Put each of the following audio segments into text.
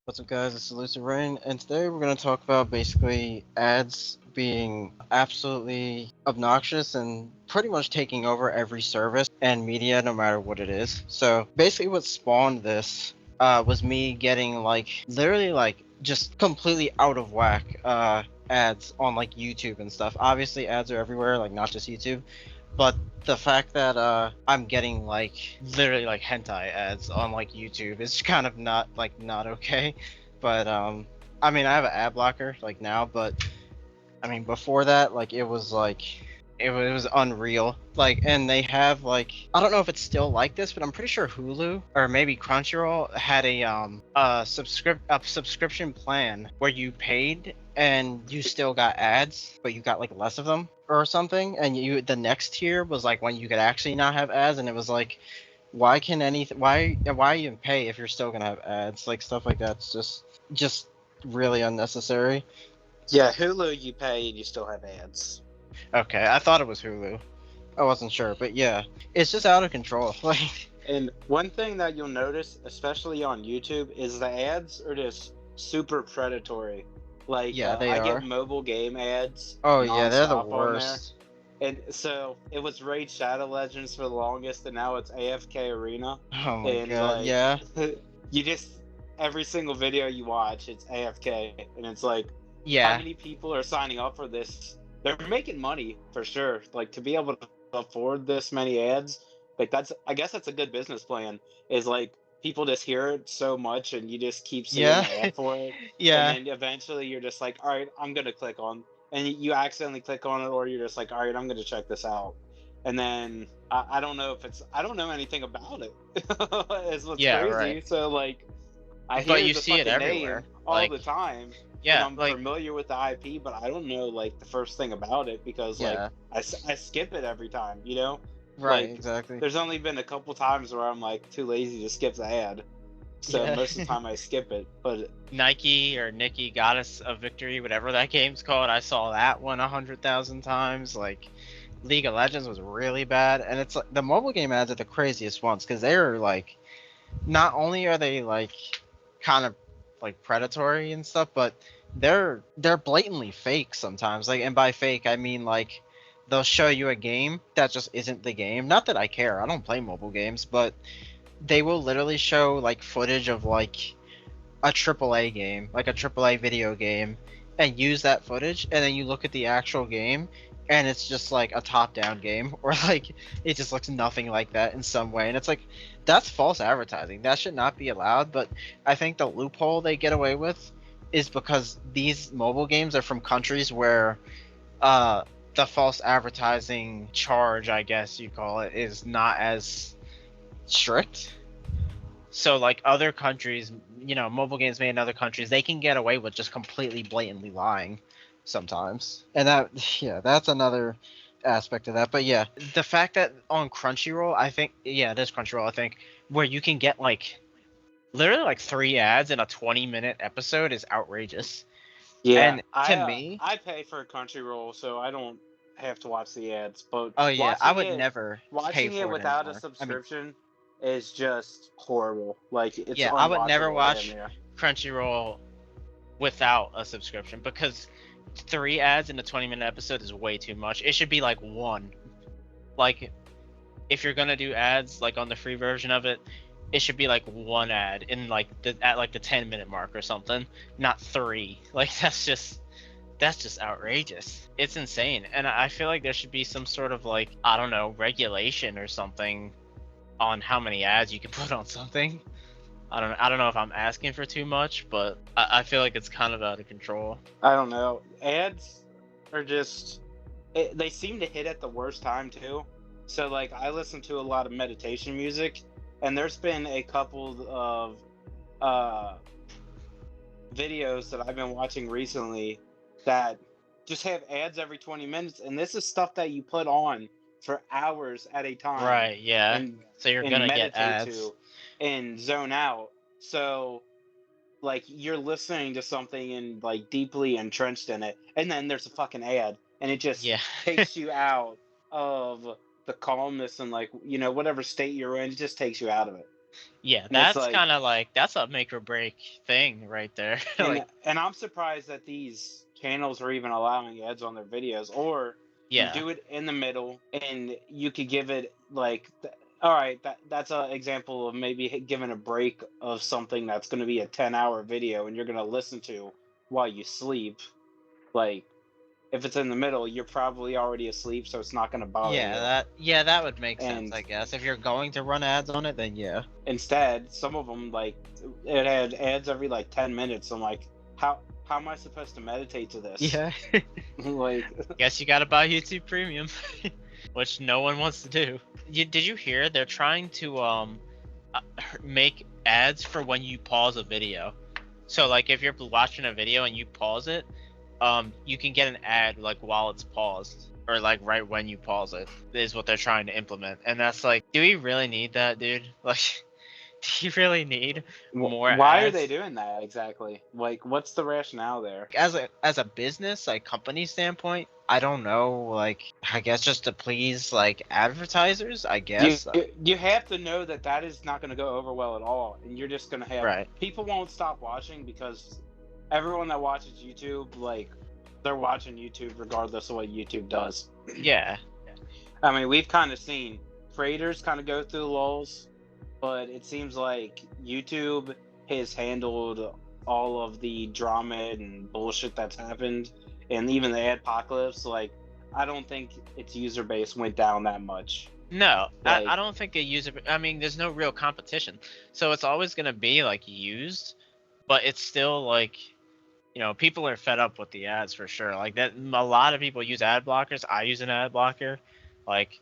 What's up, guys? It's Lucid, and today we're going to talk about basically ads being absolutely obnoxious and pretty much taking over every service and media, no matter what it is. So basically, what spawned this was me getting literally just completely out of whack ads on like YouTube and stuff. Obviously, ads are everywhere, like not just YouTube. But the fact that I'm getting literally hentai ads on like YouTube is kind of not okay. But I mean I have an ad blocker like now, but I mean before that it was it was unreal. And they have I don't know if it's still like this, but I'm pretty sure Hulu or maybe Crunchyroll had a subscription plan where you paid and you still got ads, but you got like less of them or something. And the next tier was like when you could actually not have ads, and it was like, why even pay if you're still gonna have ads? Like stuff like that's just really unnecessary. Yeah, Hulu you pay and you still have ads. Okay, I thought it was Hulu. I wasn't sure, but yeah, it's just out of control. And one thing that you'll notice, especially on YouTube, is the ads are just super predatory. Yeah, they I are. get mobile game ads Oh yeah, they're the nonstop on there. worst. And so it was Raid Shadow Legends for the longest, and now it's AFK Arena. Oh my And god, yeah. you just every single video you watch, it's AFK, and it's like, how Yeah. many people are signing up for this? They're making money for sure. Like to be able to afford this many ads, I guess that's a good business plan. Is like people just hear it so much, and you just keep seeing Yeah. the ad for it, and Yeah. then eventually you're just like, all right, I'm gonna click on, and you accidentally click on it, or you're just like, all right, I'm gonna check this out, and then I don't know if I don't know anything about it. Is what's Yeah, crazy. right. So I But hear you the see it fucking everywhere. name all the time, and Yeah, I'm familiar with the IP, but I don't know the first thing about it because yeah. I skip it every time, you know? Right, exactly. There's only been a couple times where I'm too lazy to skip the ad, so Yeah. most of the time I skip it. But Nike or Nikki Goddess of Victory, whatever that game's called, I saw that one 100,000 times. League of Legends was really bad, and it's the mobile game ads are the craziest ones because they're not only are they kind of predatory and stuff, but they're blatantly fake sometimes. And by fake I mean they'll show you a game that just isn't the game. Not that I care. I don't play mobile games, but they will literally show footage of a AAA game, like a AAA video game, and use that footage, and then you look at the actual game, and it's just like a top-down game, or it just looks nothing like that in some way, and it's like that's false advertising. That should not be allowed. But I think the loophole they get away with is because these mobile games are from countries where uh, the false advertising charge, I guess you call it, is not as strict. So other countries, mobile games made in other countries, they can get away with just completely blatantly lying sometimes. And yeah, that's another aspect of that. But yeah, the fact that on Crunchyroll, I think, yeah, it is Crunchyroll, I think, where you can get literally 3 ads in a 20-minute episode is outrageous. yeah, And to me, I pay for Crunchyroll, so I don't have to watch the ads. But oh yeah, I would never pay watching it for it without a anymore. I mean, subscription is just horrible. It's yeah, I would never unwatchable damn watch near. Crunchyroll without a subscription because 3 ads in a 20-minute episode is way too much. It should be one. If you're gonna do ads on the free version of it, it should be one ad in at the 10-minute mark or something, not three. That's just outrageous. It's insane. And I feel like there should be some sort of I don't know, regulation or something on how many ads you can put on something. I don't know if I'm asking for too much, but I feel like it's kind of out of control. I don't know. Ads are just they seem to hit at the worst time too. So I listen to a lot of meditation music, and there's been a couple of videos that I've been watching recently that just have ads every 20 minutes, and this is stuff that you put on for hours at a time. Right, yeah. And So you're gonna get ads. to and zone out. So you're listening to something and deeply entrenched in it, and then there's a fucking ad, and it just takes you out of the calmness and whatever state you're in. It just takes you out of it. Yeah, And it's that's like, kind of like that's a make or break thing right there. and Like, and I'm surprised that these channels are even allowing ads on their videos, or you yeah, do it in the middle and you could give it like all right, that's an example of maybe giving a break of something that's going to be a 10-hour video and you're going to listen to while you sleep. Like if it's in the middle, you're probably already asleep, so it's not going to bother you. that would make sense, And I guess. If you're going to run ads on it, then yeah. instead, some of them like it had ads every like 10 minutes. I'm like, how am I supposed to meditate to this? Yeah. Like, Guess you gotta buy YouTube Premium, which no one wants to do. Did you hear they're trying to make ads for when you pause a video? So like if you're watching a video and you pause it, you can get an ad like while it's paused or like right when you pause it is what they're trying to implement. And that's like, do we really need that, dude? Like, do you really need more why are they ads? doing that exactly? Like, what's the rationale there? As a business, like company standpoint, I don't know. Like, I guess just to please like advertisers, I You guess. you have to know that that is not going to go over well at all, and you're just going to have Right. people won't stop watching because everyone that watches YouTube, like, they're watching YouTube regardless of what YouTube does. Yeah. I mean, we've kind of seen creators kind of go through lulls, but it seems like YouTube has handled all of the drama and bullshit that's happened, and even the adpocalypse. Like, I don't think its user base went down that much. No, I Like, don't think they use it. I mean, there's no real competition, so it's always gonna be like used, but it's still like, people are fed up with the ads for sure. Like that, a lot of people use ad blockers. I use an ad blocker, like,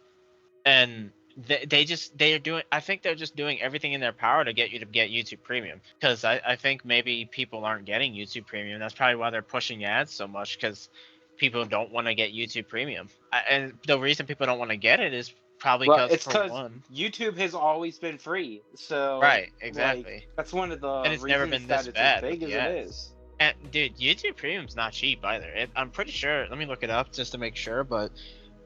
and they're doing. I think they're just doing everything in their power to get you to get YouTube Premium, because I think maybe people aren't getting YouTube Premium. That's probably why they're pushing ads so much, because people don't want to get YouTube Premium. And the reason people don't want to get it is probably well, because, it's for because one, YouTube has always been free, so right, like exactly, that's one of the and it's never reasons been that this it's as bad with big the as it ads. is. And dude, YouTube Premium's not cheap either. I'm pretty sure. Let me look it up just to make sure, but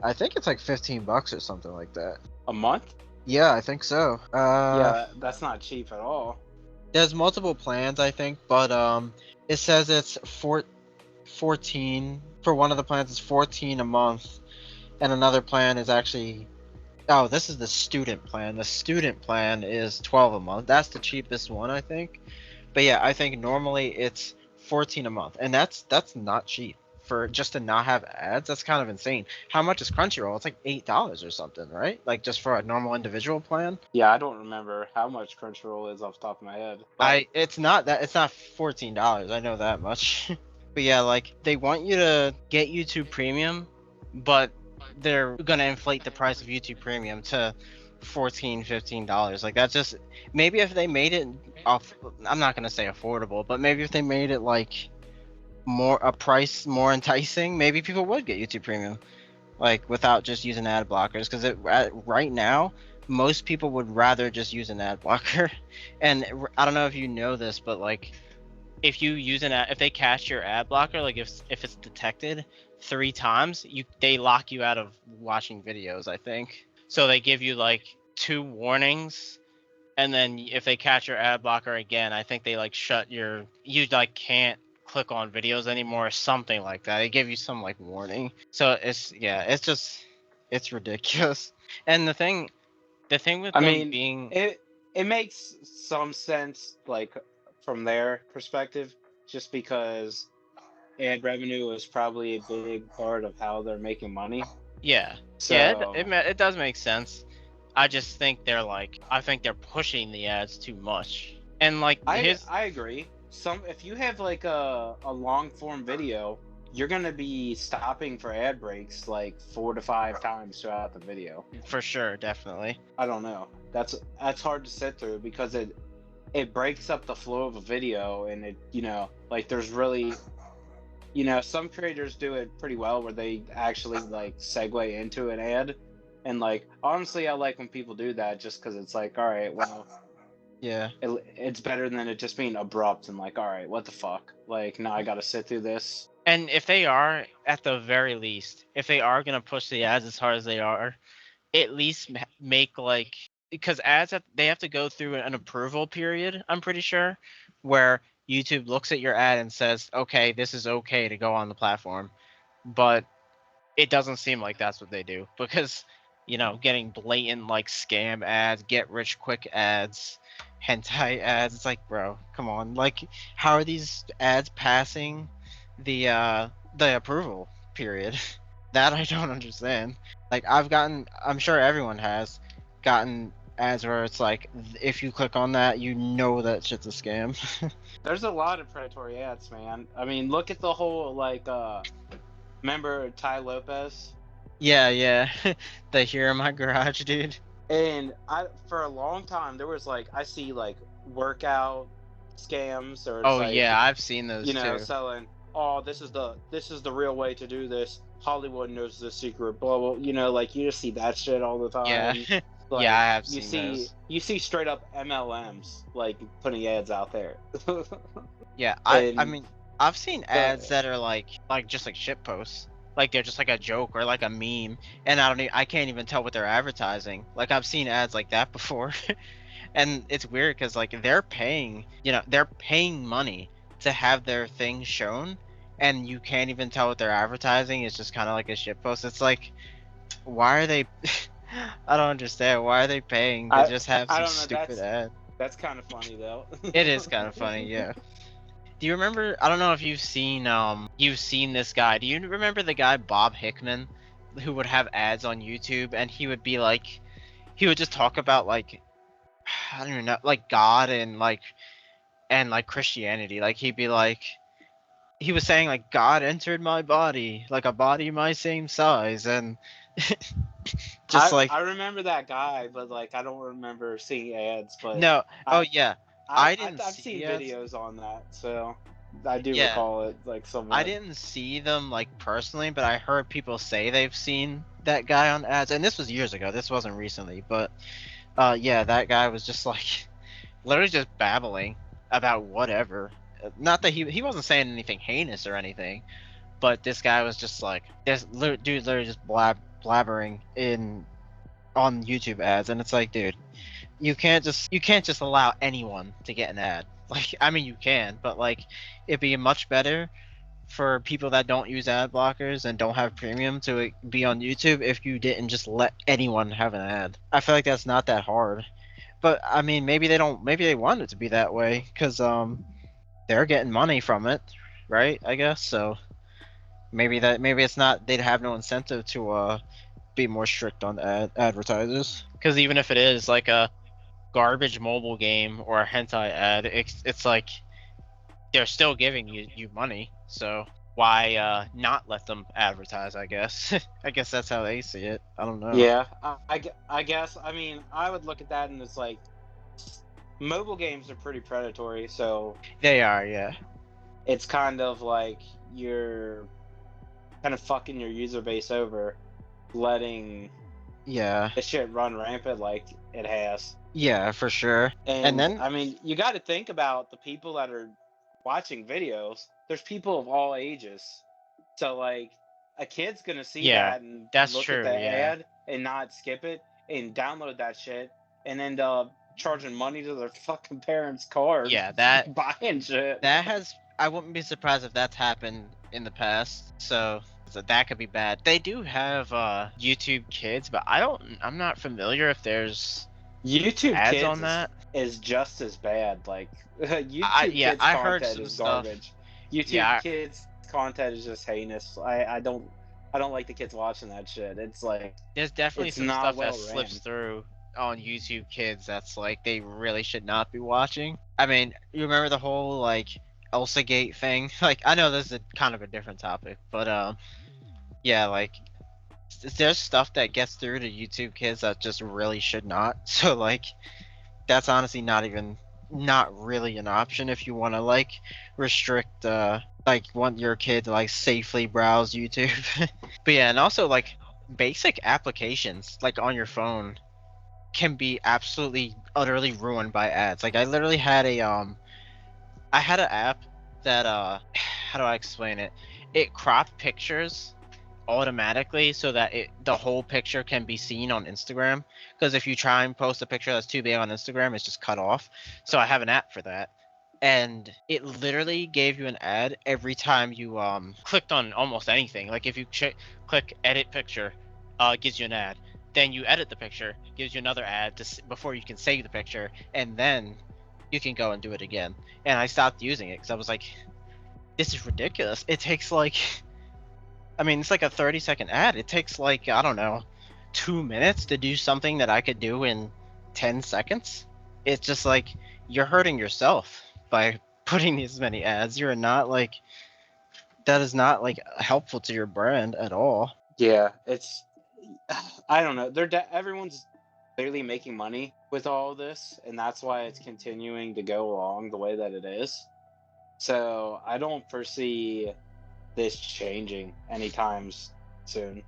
I think it's like $15 or something like that. A month? Yeah, I think so. Yeah, that's not cheap at all. There's multiple plans, I think, but it says it's 14 for one of the plans is 14 a month, and another plan is actually, oh, this is the student plan. The student plan is 12 a month. That's the cheapest one, I think. But yeah, I think normally it's 14 a month, and that's not cheap for just to not have ads. That's kind of insane. How much is Crunchyroll? It's like $8 or something, right? Like just for a normal individual plan. Yeah, I don't remember how much Crunchyroll is off the top of my head. But It's not that, it's not $14. I know that much. But yeah, like they want you to get YouTube Premium, but they're gonna inflate the price of YouTube Premium to $14, $15. Like that's just, maybe if they made it off, I'm not gonna say affordable, but maybe if they made it like more a price more enticing, maybe people would get YouTube Premium, like without just using ad blockers. Because right now, most people would rather just use an ad blocker. And I don't know if you know this, but like if you use if they catch your ad blocker, like if it's detected 3 times, they lock you out of watching videos, I think. So they give you like 2 warnings, and then if they catch your ad blocker again, I think they like you like can't click on videos anymore or something like that. They give you some like warning. So it's ridiculous. And the thing with I them mean, being, it makes some sense, like from their perspective, just because ad revenue is probably a big part of how they're making money. yeah, yeah, So it does make sense. I just think I think they're pushing the ads too much. And like I agree. If you have like a long form video, you're gonna be stopping for ad breaks like 4 to 5 times throughout the video. for sure, definitely. I don't know. That's hard to sit through because it breaks up the flow of a video, and it, like, there's really, some creators do it pretty well where they actually like segue into an ad, and like honestly I like when people do that just because it's like, all right, well, Yeah. it's better than it just being abrupt and like, all right, what the fuck, like, now I gotta sit through this. And if they are, at the very least, if they are gonna push the ads as hard as they are, at least make like because ads they have to go through an approval period, I'm pretty sure, where YouTube looks at your ad and says, okay, this is okay to go on the platform. But it doesn't seem like that's what they do, because getting blatant like scam ads, get rich quick ads, hentai ads, it's like, bro, come on. Like, how are these ads passing the approval period? That I don't understand. Like, I'm sure everyone has gotten ads where it's like, if you click on that, you know that shit's a scam. There's a lot of predatory ads, man. I mean, look at the whole like remember Ty Lopez? Yeah. The here in my garage, dude. And I for a long time there was like I see like workout scams or it's Oh like yeah, I've seen those too. selling, oh, this is the real way to do this. Hollywood knows the secret, blah blah. Like you just see that shit all the Yeah. time. Yeah, Like I have seen those. you see straight up MLMs like putting ads out there. Yeah, I And mean, I've seen ads the that are like just like shit posts. Like they're just like a joke or like a meme, and I can't even tell what they're advertising. Like I've seen ads like that before. And it's weird because like they're paying money to have their thing shown, and you can't even tell what they're advertising. It's just kind of like a shit post. It's like, why are they I don't understand, why are they paying to I just have I some don't know. stupid ad? That's kind of funny though. It is kind of funny, yeah. Do you remember? I don't know if you've seen this guy. Do you remember the guy Bob Hickman, who would have ads on YouTube, and he would just talk about like, I don't even know, like God and Christianity. Like he'd be like, he was saying like, God entered my body, like a body my same size, and just like, I remember that guy, but like I don't remember seeing ads. But no. Oh I yeah, I didn't I've seen see ads. videos on that, so I do Yeah, recall it like I somewhat. didn't see them like personally, but I heard people say they've seen that guy on ads, and this was years ago. This wasn't recently, but yeah, that guy was just like literally just babbling about whatever. Not that he wasn't saying anything heinous or anything, but this guy was just like dude literally just blabbering in on YouTube ads, and it's like, dude, you can't just allow anyone to get an ad. Like, I mean, you can, but like, it'd be much better for people that don't use ad blockers and don't have premium to be on YouTube if you didn't just let anyone have an ad. I feel like that's not that hard. But I mean, maybe they don't. Maybe they want it to be that way because they're getting money from it, right? I guess so. Maybe it's not. They'd have no incentive to be more strict on advertisers. Because even if it is like a garbage mobile game or a hentai ad, it's like they're still giving you money. So why not let them advertise? I guess. I guess that's how they see it. I don't know. Yeah, I guess. I mean, I would look at that and it's like mobile games are pretty predatory, so They are, yeah. it's kind of like you're kind of fucking your user base over, letting Yeah. this shit run rampant like it has. Yeah, for sure. And And then I mean, you got to think about the people that are watching videos. There's people of all ages. So like a kid's going to see yeah, that and that's look at true. the Yeah. ad and not skip it and download that shit and end up charging money to their fucking parents' card Yeah, that buying shit. that has I wouldn't be surprised if that's happened in the past. So that could be bad. They do have YouTube Kids, but I'm not familiar if there's YouTube ads Kids on that. is just as bad. Like YouTube Yeah, Kids I heard content some is stuff. garbage. YouTube Yeah, Kids content is just heinous. I don't like the kids watching that shit. It's like there's definitely it's some not stuff well that ran. slips through on YouTube Kids that's like they really should not be watching. I mean, you remember the whole like Elsa Gate thing? Like, I know this is kind of a different topic, but yeah, like there's stuff that gets through to YouTube Kids that just really should not. So like that's honestly not really an option if you want to like restrict like want your kid to like safely browse YouTube. But yeah, and also like basic applications like on your phone can be absolutely utterly ruined by ads. Like I literally had I had an app that how do I explain it? It cropped pictures automatically so that the whole picture can be seen on Instagram. Because if you try and post a picture that's too big on Instagram, it's just cut off. So I have an app for that. And it literally gave you an ad every time you clicked on almost anything. Like if you click edit picture, it gives you an ad. Then you edit the picture, gives you another ad before you can save the picture, and then you can go and do it again. And I stopped using it because I was like, this is ridiculous. It takes like, I mean, it's like a 30-second ad. It takes like, I don't know, 2 minutes to do something that I could do in 10 seconds. It's just like, you're hurting yourself by putting these many ads. You're not like, that is not like helpful to your brand at all. Yeah, it's I don't know. Everyone's clearly making money with all of this, and that's why it's continuing to go along the way that it is. So I don't foresee this changing anytime soon.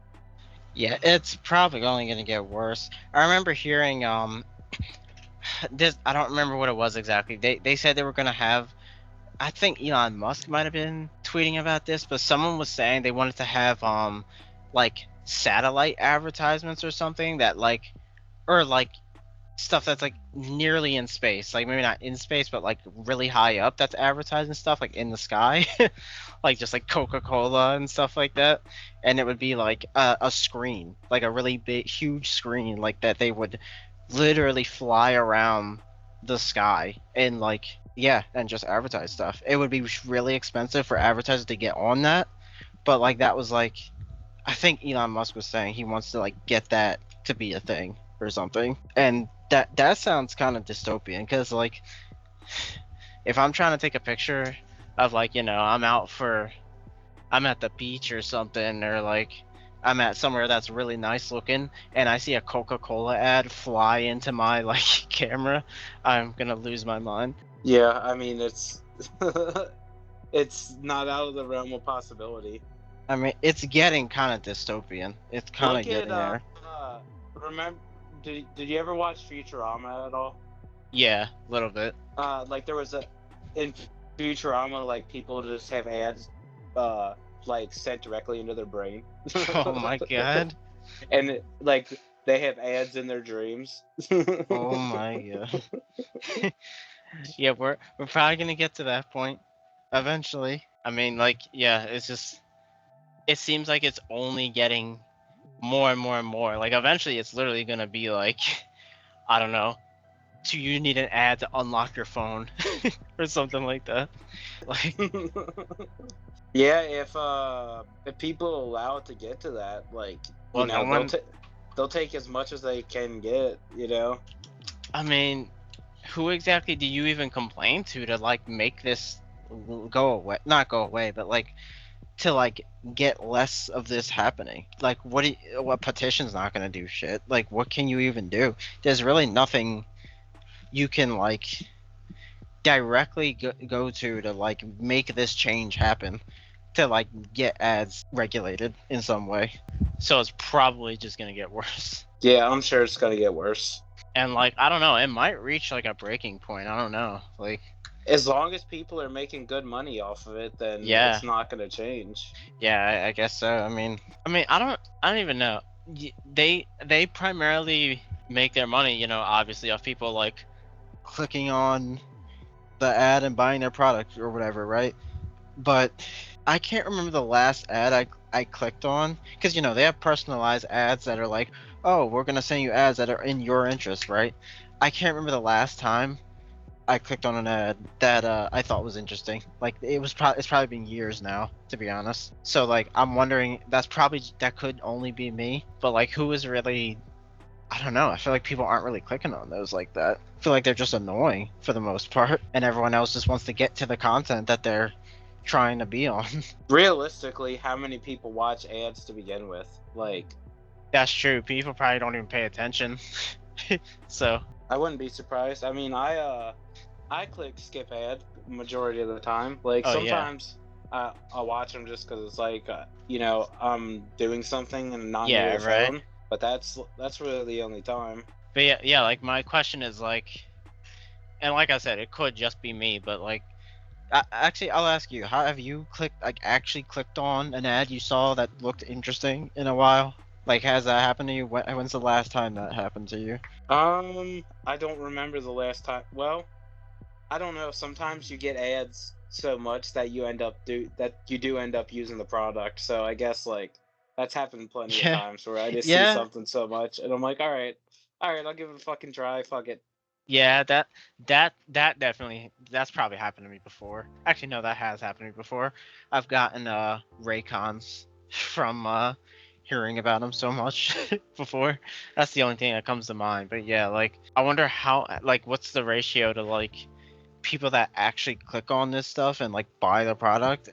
Yeah, it's probably only going to get worse. I remember hearing this, I don't remember what it was exactly. They said they were going to have, I think Elon Musk might have been tweeting about this, but someone was saying they wanted to have like satellite advertisements or something that like, or like stuff that's like nearly in space, like maybe not in space but like really high up, that's advertising stuff like in the sky. Like just like Coca-Cola and stuff like that. And it would be like a screen, like a really big huge screen like that, they would literally fly around the sky and like, yeah, and just advertise stuff. It would be really expensive for advertisers to get on that, but like that was like, I think Elon Musk was saying he wants to like get that to be a thing or something. And that sounds kind of dystopian because like if I'm trying to take a picture of like, I'm at the beach or something, or like I'm at somewhere that's really nice looking and I see a Coca-Cola ad fly into my like camera, I'm gonna lose my mind. Yeah, I mean it's it's not out of the realm of possibility. I mean, it's getting kind of dystopian. It's kind of Look at getting there. remember did you ever watch Futurama at all? Yeah, a little bit. Like there was a in Futurama, like people just have ads like sent directly into their brain. Oh my god. And like they have ads in their dreams. Oh my god. Yeah, we're probably gonna get to that point eventually. I mean, like, yeah, it's just, it seems like it's only getting more and more and more. Like eventually it's literally gonna be like, I don't know, so you need an ad to unlock your phone or something like that. Like, Yeah, if people allow it to get to that, like, well, no one. they'll take as much as they can get, you know. I mean, who exactly do you even complain to like make this go away? Not go away, but like to like get less of this happening. Like, what petition's not gonna do shit? Like, what can you even do? There's really nothing you can like directly go to like make this change happen, to like get ads regulated in some way. So it's probably just gonna get worse. Yeah, I'm sure it's gonna get worse. And like, I don't know, it might reach like a breaking point. I don't know. Like, as long as people are making good money off of it, then yeah, it's not gonna change. Yeah, I guess so. I mean, I don't even know. They primarily make their money, obviously off people like clicking on the ad and buying their product or whatever, right? But I can't remember the last ad I clicked on, because they have personalized ads that are like, oh, we're gonna send you ads that are in your interest, right? I can't remember the last time I clicked on an ad that I thought was interesting. Like, it's probably been years now, to be honest. So like, I'm wondering, that could only be me, but like, who is really, I don't know. I feel like people aren't really clicking on those like that. I feel like they're just annoying for the most part, and everyone else just wants to get to the content that they're trying to be on. Realistically, how many people watch ads to begin with? Like, that's true. People probably don't even pay attention. So I wouldn't be surprised. I mean, I click skip ad majority of the time. Like, sometimes I'll watch them just because it's like, I'm doing something and not near the phone. But that's really the only time. But yeah, like my question is like, and like I said, it could just be me, but like, Actually, I'll ask you. How have you actually clicked on an ad you saw that looked interesting in a while? Like, has that happened to you? When's the last time that happened to you? I don't remember the last time. Well, I don't know. Sometimes you get ads so much that you do end up using the product. So I guess like that's happened plenty of Yeah, times where I just see yeah, something so much and I'm like, all right, I'll give it a fucking try. Fuck it. yeah. That definitely that's probably happened to me before. Actually, no, that has happened to me before. I've gotten Raycons from hearing about them so much before. That's the only thing that comes to mind. But yeah, like I wonder how like what's the ratio to like people that actually click on this stuff and like buy the product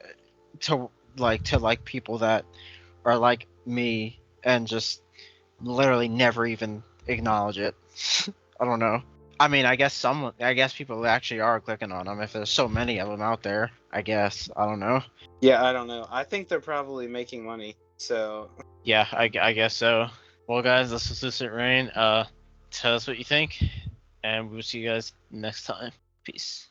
to like people that are like me and just literally never even acknowledge it. I don't know. I mean, I guess people actually are clicking on them if there's so many of them out there. I guess. I don't know. Yeah, I don't know. I think they're probably making money. So Yeah, I guess so. Well, guys, this is Lucid Rain. Tell us what you think, and we'll see you guys next time. Peace.